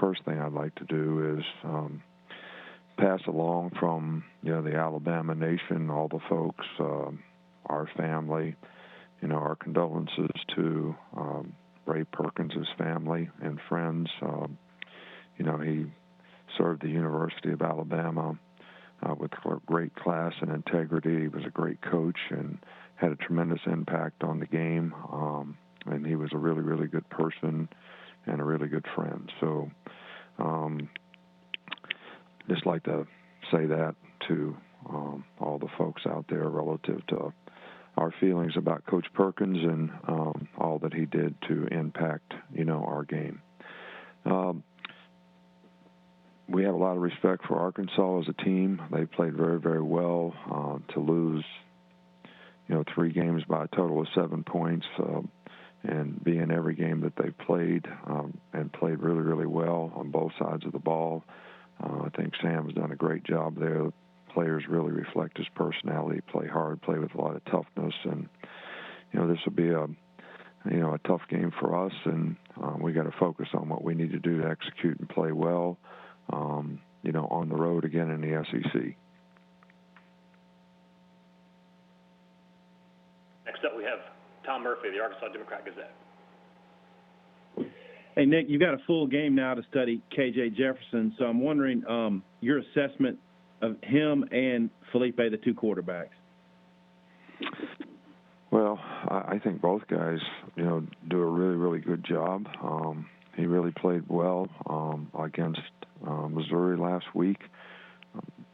first thing I'd like to do is pass along from, the Alabama nation, all the folks, our family, our condolences to Ray Perkins' family and friends. He served the University of Alabama with great class and integrity. He was a great coach and had a tremendous impact on the game. And he was a really, really good person and a really good friend. So just like to say that to all the folks out there relative to our feelings about Coach Perkins and all that he did to impact, our game. We have a lot of respect for Arkansas as a team. They played very, very well. To lose, 3 games by a total of 7 points and be in every game that they played and played really, really well on both sides of the ball. I think Sam's done a great job there. Players really reflect his personality, play hard, play with a lot of toughness. And, this will be a tough game for us, and we got to focus on what we need to do to execute and play well, on the road again in the SEC. Next up, we have Tom Murphy, the Arkansas Democrat-Gazette. Hey, Nick, you've got a full game now to study K.J. Jefferson, so I'm wondering your assessment of him and Felipe, the 2 quarterbacks. Well, I think both guys, do a really, really good job. He really played well against Missouri last week,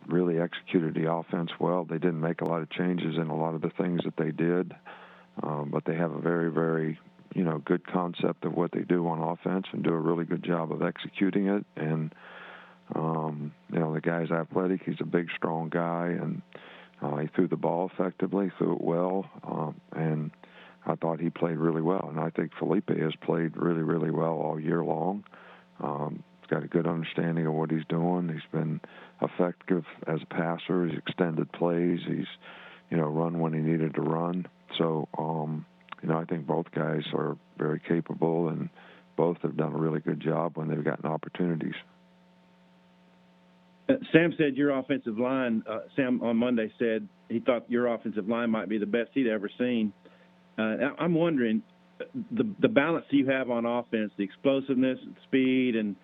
really executed the offense well. They didn't make a lot of changes in a lot of the things that they did, but they have a very, very, good concept of what they do on offense and do a really good job of executing it. And, the guy's athletic. He's a big, strong guy, and he threw the ball effectively, threw it well, and I thought he played really well. And I think Felipe has played really, really well all year long. He's got a good understanding of what he's doing. He's been effective as a passer. He's extended plays. He's, run when he needed to run. So, I think both guys are very capable, and both have done a really good job when they've gotten opportunities. Sam said your offensive line, Sam on Monday said he thought your offensive line might be the best he'd ever seen. I'm wondering, the balance you have on offense, the explosiveness, speed, and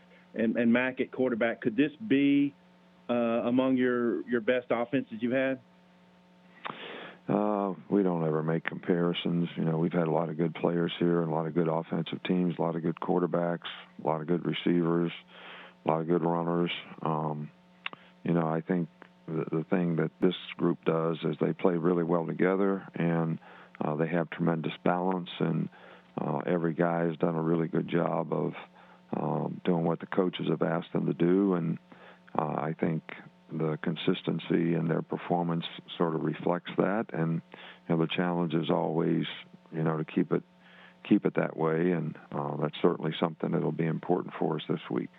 Mack at quarterback, could this be among your best offenses you've had? We don't ever make comparisons. We've had a lot of good players here and a lot of good offensive teams, a lot of good quarterbacks, a lot of good receivers, a lot of good runners. I think the thing that this group does is they play really well together, and they have tremendous balance, and every guy has done a really good job of doing what the coaches have asked them to do, and I think the consistency in their performance sort of reflects that, and the challenge is always, to keep it that way, and that's certainly something that will be important for us this week.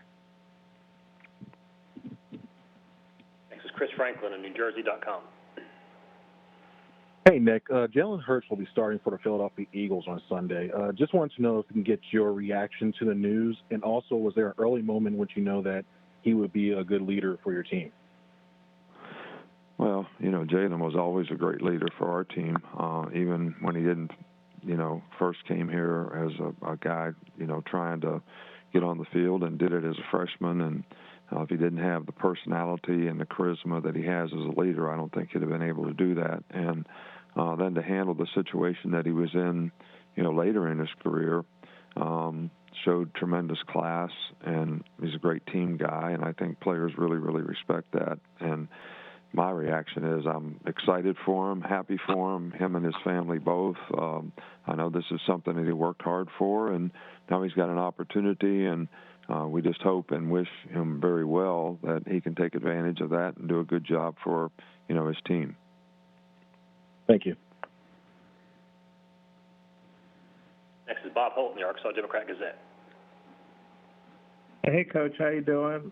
Next is Chris Franklin of NewJersey.com. Hey, Nick. Jalen Hurts will be starting for the Philadelphia Eagles on Sunday. Just wanted to know if we can get your reaction to the news, and also was there an early moment in which you know that he would be a good leader for your team? Well, Jalen was always a great leader for our team, even when he didn't, first came here as a guy, trying to get on the field, and did it as a freshman. And if he didn't have the personality and the charisma that he has as a leader, I don't think he'd have been able to do that. And then to handle the situation that he was in, later in his career, showed tremendous class, and he's a great team guy, and I think players really, really respect that. And my reaction is I'm excited for him, happy for him and his family both. I know this is something that he worked hard for, and now he's got an opportunity, and we just hope and wish him very well that he can take advantage of that and do a good job for, his team. Thank you. Next is Bob Holt in the Arkansas Democrat-Gazette. Hey, Coach, how you doing?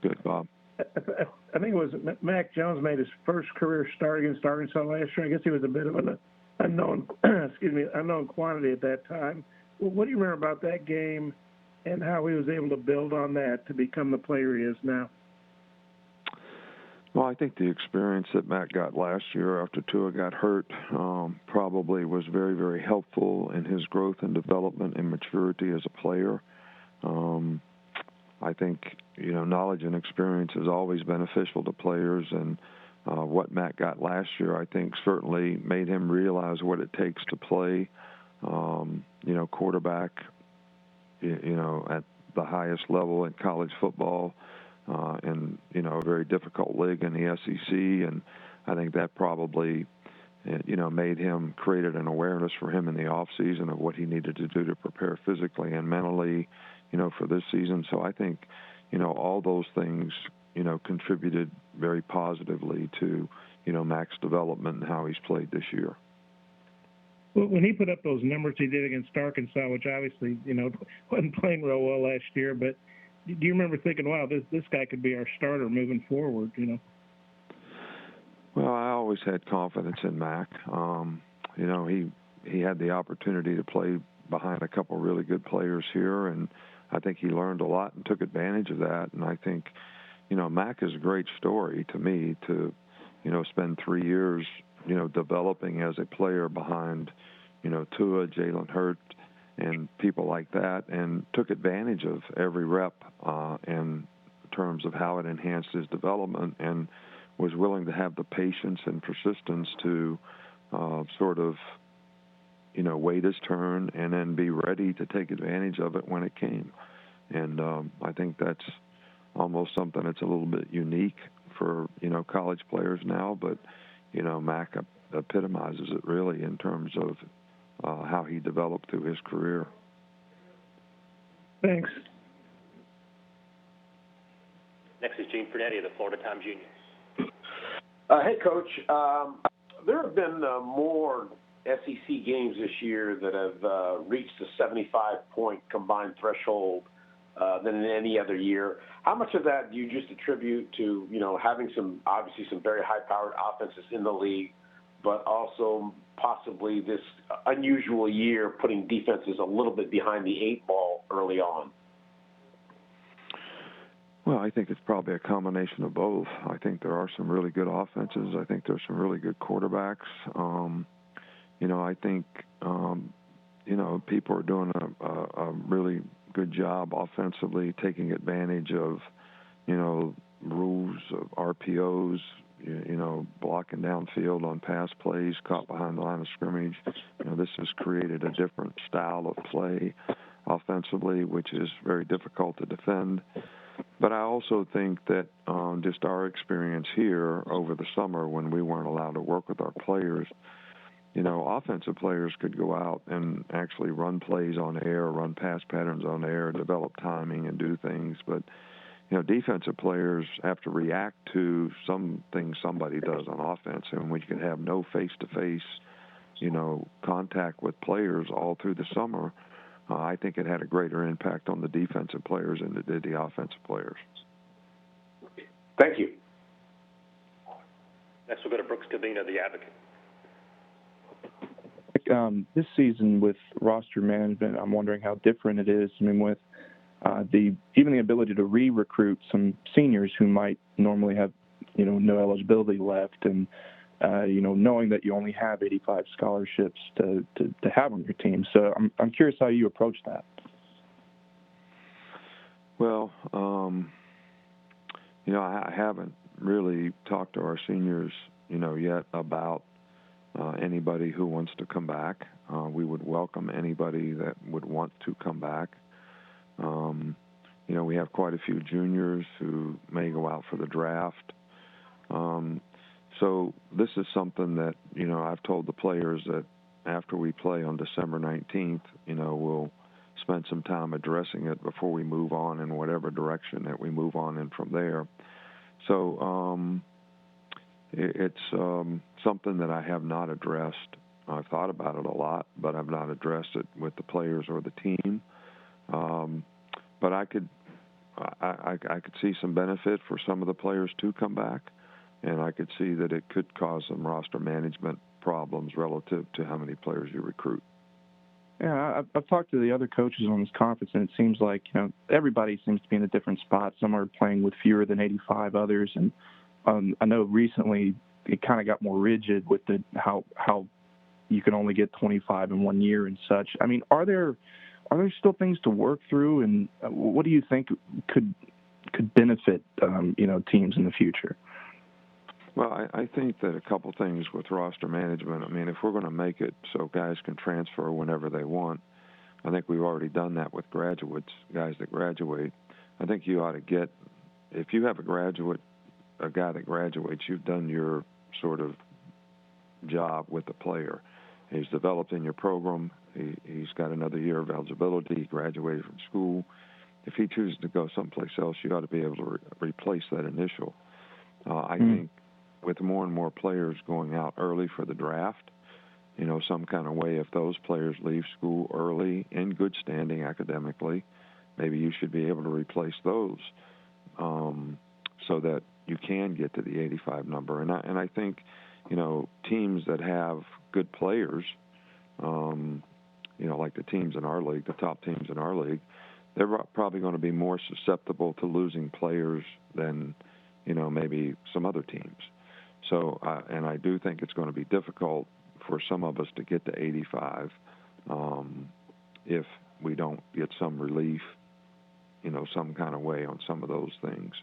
Good, Bob. I think it was Mac Jones made his first career start against Arkansas last year. I guess he was a bit of an unknown quantity at that time. What do you remember about that game? and how he was able to build on that to become the player he is now? Well, I think the experience that Matt got last year after Tua got hurt probably was very, very helpful in his growth and development and maturity as a player. I think, knowledge and experience is always beneficial to players, and what Matt got last year, I think, certainly made him realize what it takes to play, quarterback, at the highest level in college football. In a very difficult league in the SEC, and I think that probably made him, created an awareness for him in the off season of what he needed to do to prepare physically and mentally, for this season. So I think all those things contributed very positively to Mac's development and how he's played this year. Well, when he put up those numbers he did against Arkansas, which obviously wasn't playing real well last year, but do you remember thinking, wow, this guy could be our starter moving forward, Well, I always had confidence in Mac. He had the opportunity to play behind a couple of really good players here, and I think he learned a lot and took advantage of that. And I think, Mac is a great story to me to, spend 3 years, developing as a player behind, Tua, Jalen Hurts, and people like that, and took advantage of every rep in terms of how it enhanced his development, and was willing to have the patience and persistence to sort of, wait his turn and then be ready to take advantage of it when it came. And I think that's almost something that's a little bit unique for, college players now, but, Mac epitomizes it really in terms of how he developed through his career. Thanks. Next is Gene Fernetti of the Florida Times Union. Hey, Coach. There have been more SEC games this year that have reached the 75-point combined threshold than in any other year. How much of that do you just attribute to, having some very high-powered offenses in the league, but also possibly this unusual year putting defenses a little bit behind the eight ball early on? Well, I think it's probably a combination of both. I think there are some really good offenses. I think there's some really good quarterbacks. I think, people are doing a really good job offensively, taking advantage of, rules of RPOs, blocking downfield on pass plays, caught behind the line of scrimmage. This has created a different style of play offensively, which is very difficult to defend. But I also think that just our experience here over the summer when we weren't allowed to work with our players, offensive players could go out and actually run plays on air, run pass patterns on air, develop timing and do things. But defensive players have to react to something somebody does on offense, and when you can have no face-to-face, contact with players all through the summer, I think it had a greater impact on the defensive players than it did the offensive players. Thank you. Next we'll go to Brooks Covina, The Advocate. This season with roster management, I'm wondering how different it is. I mean, with even the ability to re-recruit some seniors who might normally have, no eligibility left, and knowing that you only have 85 scholarships to have on your team. So I'm curious how you approach that. Well, I haven't really talked to our seniors, yet about anybody who wants to come back. We would welcome anybody that would want to come back. We have quite a few juniors who may go out for the draft. So this is something that, I've told the players that after we play on December 19th, we'll spend some time addressing it before we move on in whatever direction that we move on in from there. So it's something that I have not addressed. I've thought about it a lot, but I've not addressed it with the players or the team. But I could see some benefit for some of the players to come back, and I could see that it could cause some roster management problems relative to how many players you recruit. Yeah, I've talked to the other coaches on this conference, and it seems like, everybody seems to be in a different spot. Some are playing with fewer than 85 others, and I know recently it kind of got more rigid with how you can only get 25 in 1 year and such. I mean, are there still things to work through, and what do you think could benefit teams in the future? Well, I think that a couple things with roster management. I mean, if we're going to make it so guys can transfer whenever they want, I think we've already done that with graduates, guys that graduate. I think you ought to get, if you have a guy that graduates, you've done your sort of job with the player. He's developed in your program. He's got another year of eligibility. He graduated from school. If he chooses to go someplace else, you ought to be able to replace that initial. I think with more and more players going out early for the draft, some kind of way, if those players leave school early in good standing academically, maybe you should be able to replace those so that you can get to the 85 number. And I think, teams that have good players, like the teams in our league, the top teams in our league, they're probably going to be more susceptible to losing players than, maybe some other teams. So, and I do think it's going to be difficult for some of us to get to 85 if we don't get some relief, some kind of way on some of those things.